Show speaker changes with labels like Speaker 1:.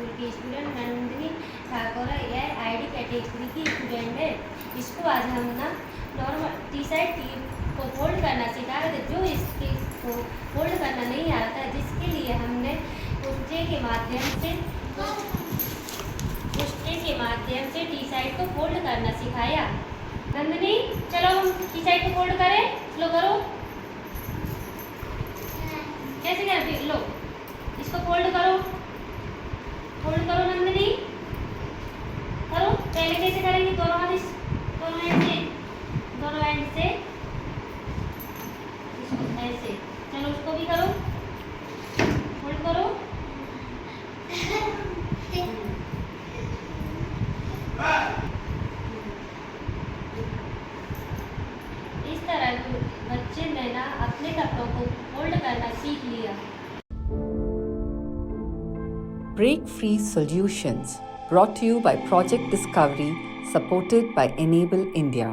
Speaker 1: School की student Nandini Thakur. यह ID category की स्टूडेंट है। इसको आज हम ना नॉर्मल टी शर्ट को फोल्ड करना सिखा रहे थे, जो इसको फोल्ड करना नहीं आ रहा था, जिसके लिए हमने पुष्टे के माध्यम से टी शर्ट को फोल्ड करना सिखाया। नंदिनी चलो हम टी शर्ट को फोल्ड करें। लो करो, कैसे कर लो, इसको फोल्ड करो नंदिनी, करो। पहले कैसे करेंगे, दोनों एंड से इसको ऐसे, चलो उसको भी करो, फोल्ड करो। इस तरह बच्चे ने ना अपने कपड़ों को फोल्ड करना सीख लिया।
Speaker 2: Break Free Solutions, brought to you by Project Discovery, supported by Enable India.